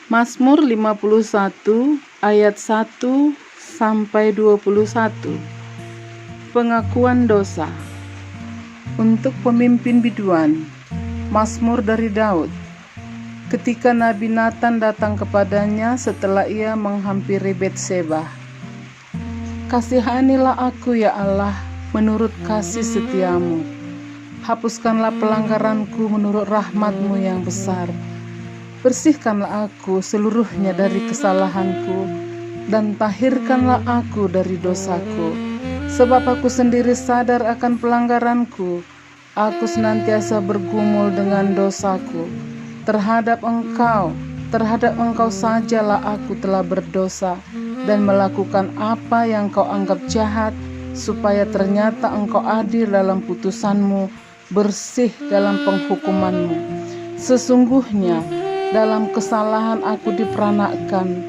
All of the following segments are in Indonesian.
Mazmur 51 ayat 1 sampai 21. Pengakuan dosa. Untuk pemimpin biduan, Mazmur dari Daud. Ketika Nabi Nathan datang kepadanya setelah ia menghampiri Betseba. Kasihanilah aku ya Allah menurut kasih setiamu. Hapuskanlah pelanggaranku menurut rahmat-Mu yang besar. Bersihkanlah aku seluruhnya dari kesalahanku, dan tahirkanlah aku dari dosaku. Sebab aku sendiri sadar akan pelanggaranku, aku senantiasa bergumul dengan dosaku. Terhadap engkau sajalah aku telah berdosa, dan melakukan apa yang kau anggap jahat, supaya ternyata engkau adil dalam putusanmu, bersih dalam penghukumanmu. Sesungguhnya dalam kesalahan aku diperanakkan,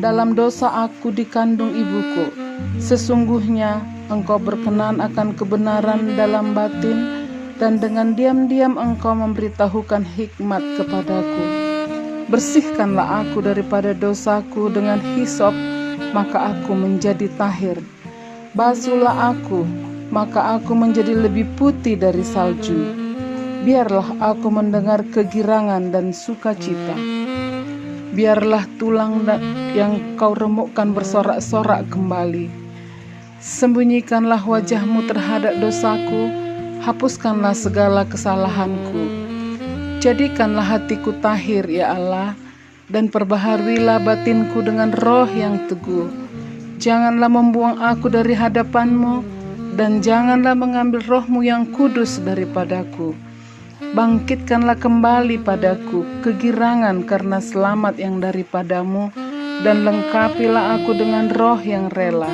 dalam dosa aku dikandung ibuku. Sesungguhnya engkau berkenan akan kebenaran dalam batin, dan dengan diam-diam engkau memberitahukan hikmat kepadaku. Bersihkanlah aku daripada dosaku dengan hisop, maka aku menjadi tahir. Basuhlah aku, maka aku menjadi lebih putih dari salju. Biarlah aku mendengar kegirangan dan sukacita. Biarlah tulang yang kau remukkan bersorak-sorak kembali. Sembunyikanlah wajah-Mu terhadap dosaku, hapuskanlah segala kesalahanku. Jadikanlah hatiku tahir ya Allah, dan perbaharuilah batinku dengan roh yang teguh. Janganlah membuang aku dari hadapan-Mu, dan janganlah mengambil roh-Mu yang kudus daripadaku. Bangkitkanlah kembali padaku kegirangan karena selamat yang daripada-Mu, dan lengkapilah aku dengan roh yang rela.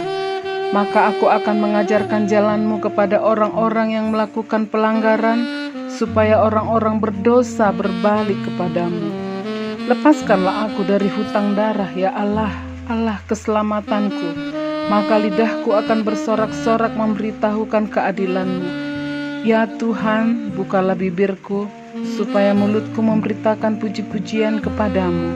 Maka aku akan mengajarkan jalan-Mu kepada orang-orang yang melakukan pelanggaran, supaya orang-orang berdosa berbalik kepadamu. Lepaskanlah aku dari hutang darah ya Allah, Allah keselamatanku. Maka lidahku akan bersorak-sorak memberitahukan keadilan-Mu. Ya Tuhan, bukalah bibirku, supaya mulutku memberitakan puji-pujian kepadamu.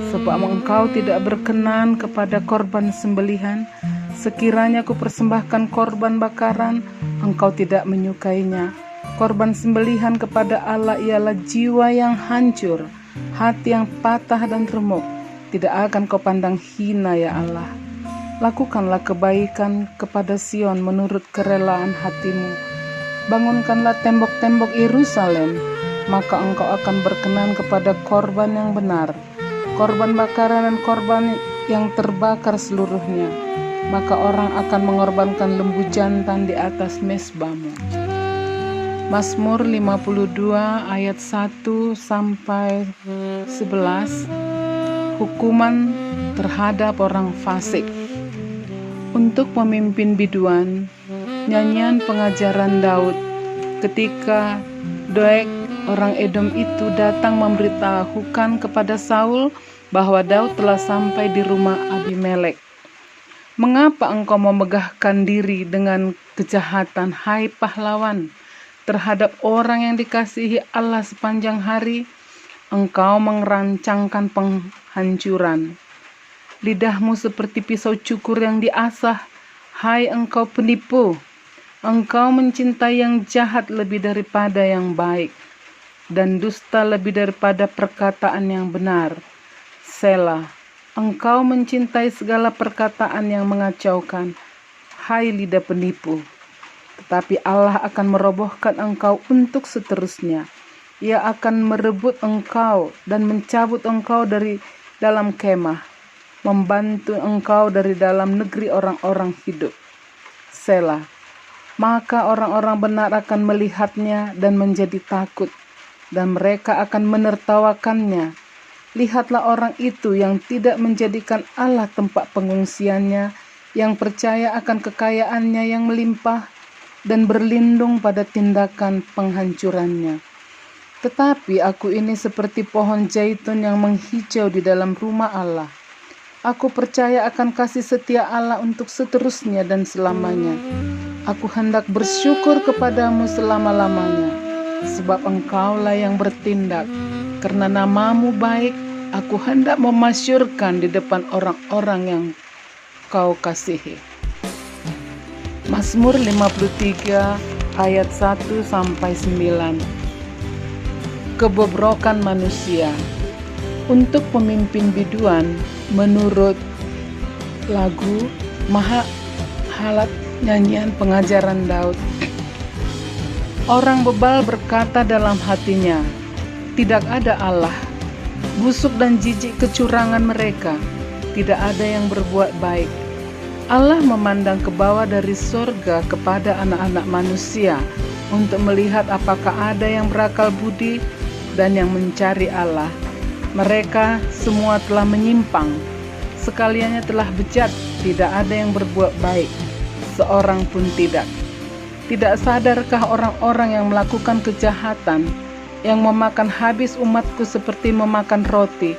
Sebab Engkau tidak berkenan kepada korban sembelihan. Sekiranya ku persembahkan korban bakaran, Engkau tidak menyukainya. Korban sembelihan kepada Allah ialah jiwa yang hancur, hati yang patah dan remuk. Tidak akan Kau pandang hina ya Allah. Lakukanlah kebaikan kepada Sion menurut kerelaan hati-Mu. Bangunkanlah tembok-tembok Yerusalem, maka Engkau akan berkenan kepada korban yang benar, korban bakaran dan korban yang terbakar seluruhnya. Maka orang akan mengorbankan lembu jantan di atas mezbah-Mu. Mazmur 52 ayat 1 sampai 11. Hukuman terhadap orang fasik. Untuk pemimpin biduan, nyanyian pengajaran Daud. Ketika Doeg orang Edom itu datang memberitahukan kepada Saul bahwa Daud telah sampai di rumah Abimelek. Mengapa engkau memegahkan diri dengan kejahatan, hai pahlawan, terhadap orang yang dikasihi Allah sepanjang hari? Engkau merancangkan penghancuran. Lidahmu seperti pisau cukur yang diasah, hai engkau penipu. Engkau mencintai yang jahat lebih daripada yang baik, dan dusta lebih daripada perkataan yang benar. Selah. Engkau mencintai segala perkataan yang mengacaukan, hai lidah penipu. Tetapi Allah akan merobohkan engkau untuk seterusnya. Ia akan merebut engkau dan mencabut engkau dari dalam kemah, membantu engkau dari dalam negeri orang-orang hidup. Selah. Maka orang-orang benar akan melihatnya dan menjadi takut, dan mereka akan menertawakannya. Lihatlah orang itu yang tidak menjadikan Allah tempat pengungsiannya, yang percaya akan kekayaannya yang melimpah, dan berlindung pada tindakan penghancurannya. Tetapi aku ini seperti pohon zaitun yang menghijau di dalam rumah Allah. Aku percaya akan kasih setia Allah untuk seterusnya dan selamanya. Aku hendak bersyukur kepadamu selama-lamanya, sebab Engkaulah yang bertindak. Karena nama-Mu baik, aku hendak memasyurkan di depan orang-orang yang kau kasihi. Mazmur 53 ayat 1-9. Kebobrokan manusia. Untuk pemimpin biduan menurut lagu Mahahalat nyanyian pengajaran Daud. Orang bebal berkata dalam hatinya, tidak ada Allah. Busuk dan jijik kecurangan mereka, tidak ada yang berbuat baik. Allah memandang ke bawah dari surga kepada anak-anak manusia untuk melihat apakah ada yang berakal budi dan yang mencari Allah. Mereka semua telah menyimpang, sekaliannya telah bejat, tidak ada yang berbuat baik, seorang pun tidak. Tidak sadarkah orang-orang yang melakukan kejahatan, yang memakan habis umatku seperti memakan roti,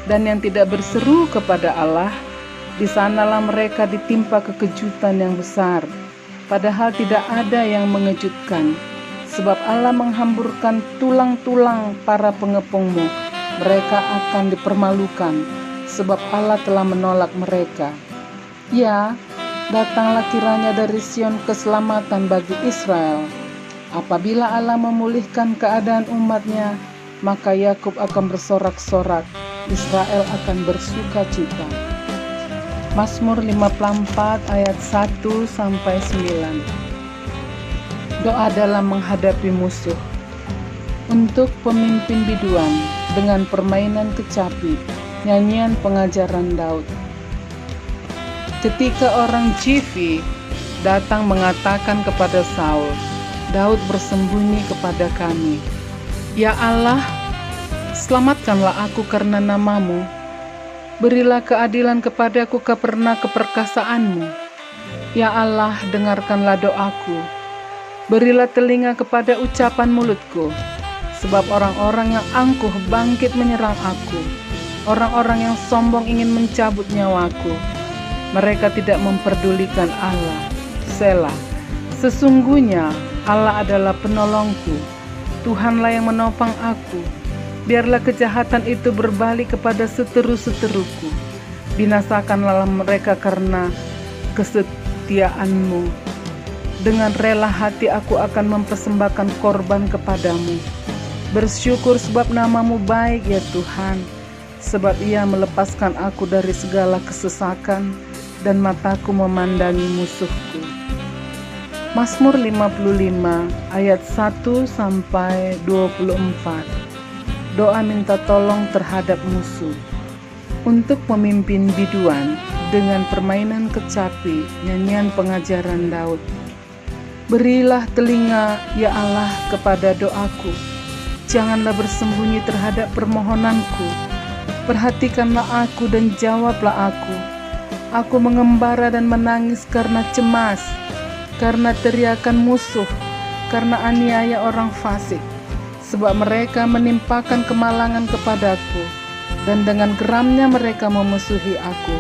dan yang tidak berseru kepada Allah? Di sanalah mereka ditimpa kekejutan yang besar, padahal tidak ada yang mengejutkan. Sebab Allah menghamburkan tulang-tulang para pengepungmu, mereka akan dipermalukan, sebab Allah telah menolak mereka. Ya, datanglah kiranya dari Sion keselamatan bagi Israel. Apabila Allah memulihkan keadaan umatnya, maka Yakub akan bersorak-sorak, Israel akan bersuka cita. Mazmur 54 ayat 1-9. Doa dalam menghadapi musuh. Untuk pemimpin biduan dengan permainan kecapi, nyanyian pengajaran Daud. Ketika orang Zifi datang mengatakan kepada Saul, Daud bersembunyi kepada kami. Ya Allah, selamatkanlah aku karena namamu. Berilah keadilan kepadaku karena keperkasaanmu. Ya Allah, dengarkanlah doaku. Berilah telinga kepada ucapan mulutku. Sebab orang-orang yang angkuh bangkit menyerang aku. Orang-orang yang sombong ingin mencabut nyawaku. Mereka tidak memperdulikan Allah. Selah. Sesungguhnya Allah adalah penolongku. Tuhanlah yang menopang aku. Biarlah kejahatan itu berbalik kepada seteru-seteruku. Binasakanlah mereka karena kesetiaanmu. Dengan rela hati aku akan mempersembahkan korban kepadamu. Bersyukur sebab namamu baik ya Tuhan. Sebab ia melepaskan aku dari segala kesesakan dan mataku memandangi musuhku. Mazmur 55 ayat 1-24. Doa minta tolong terhadap musuh. Untuk pemimpin biduan dengan permainan kecapi, nyanyian pengajaran Daud. Berilah telinga ya Allah kepada doaku. Janganlah bersembunyi terhadap permohonanku. Perhatikanlah aku dan jawablah aku. Aku mengembara dan menangis karena cemas, karena teriakan musuh, karena aniaya orang fasik. Sebab mereka menimpakan kemalangan kepadaku, dan dengan geramnya mereka memusuhi aku.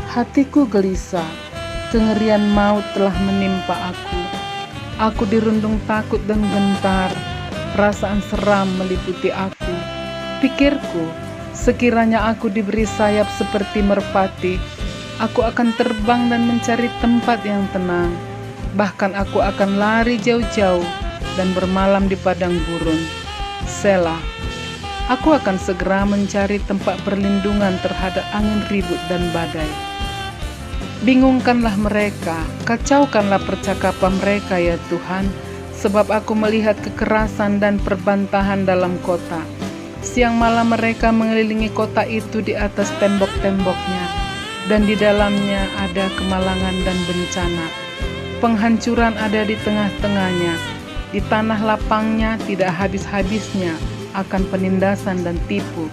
Hatiku gelisah, kengerian maut telah menimpa aku. Aku dirundung takut dan gentar, perasaan seram meliputi aku. Pikirku, sekiranya aku diberi sayap seperti merpati, aku akan terbang dan mencari tempat yang tenang. Bahkan aku akan lari jauh-jauh dan bermalam di padang gurun. Selah. Aku akan segera mencari tempat perlindungan terhadap angin ribut dan badai. Bingungkanlah mereka, kacaukanlah percakapan mereka ya Tuhan, sebab aku melihat kekerasan dan perbantahan dalam kota. Siang malam mereka mengelilingi kota itu di atas tembok-temboknya, dan di dalamnya ada kemalangan dan bencana. Penghancuran ada di tengah-tengahnya. Di tanah lapangnya tidak habis-habisnya akan penindasan dan tipu.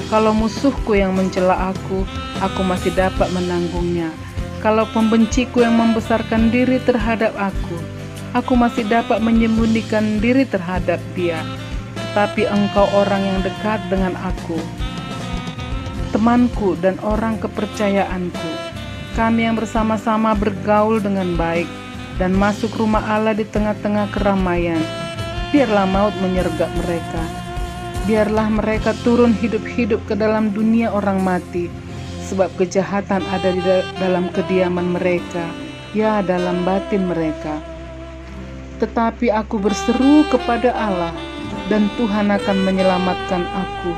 Kalau musuhku yang mencela aku masih dapat menanggungnya. Kalau pembenciku yang membesarkan diri terhadap aku masih dapat menyembunyikan diri terhadap dia. Tetapi engkau orang yang dekat dengan aku, temanku dan orang kepercayaanku. Kami yang bersama-sama bergaul dengan baik dan masuk rumah Allah di tengah-tengah keramaian. Biarlah maut menyergap mereka. Biarlah mereka turun hidup-hidup ke dalam dunia orang mati, sebab kejahatan ada di dalam kediaman mereka, ya dalam batin mereka. Tetapi aku berseru kepada Allah, dan Tuhan akan menyelamatkan aku.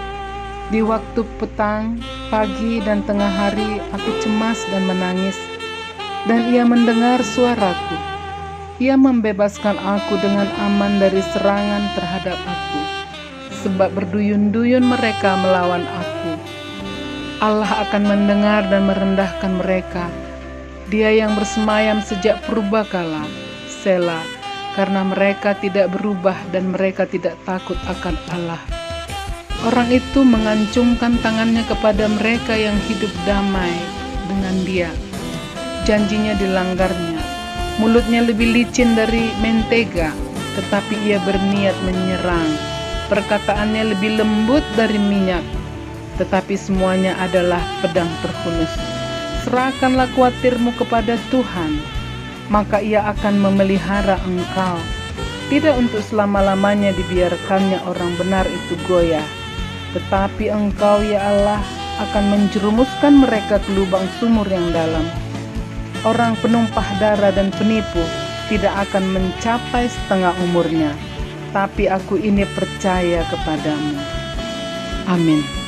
Di waktu petang, pagi, dan tengah hari aku cemas dan menangis, dan Ia mendengar suaraku. Ia membebaskan aku dengan aman dari serangan terhadap aku, sebab berduyun-duyun mereka melawan aku. Allah akan mendengar dan merendahkan mereka. Dia yang bersemayam sejak purbakala, Selah, karena mereka tidak berubah dan mereka tidak takut akan Allah. Orang itu mengancungkan tangannya kepada mereka yang hidup damai dengan Dia. Janjinya dilanggarnya. Mulutnya lebih licin dari mentega, tetapi ia berniat menyerang. Perkataannya lebih lembut dari minyak, tetapi semuanya adalah pedang terhunus. Serahkanlah khawatirmu kepada Tuhan, maka Ia akan memelihara engkau. Tidak untuk selama-lamanya dibiarkannya orang benar itu goyah, tetapi Engkau, ya Allah, akan menjerumuskan mereka ke lubang sumur yang dalam. Orang penumpah darah dan penipu tidak akan mencapai setengah umurnya, tapi aku ini percaya kepadamu. Amin.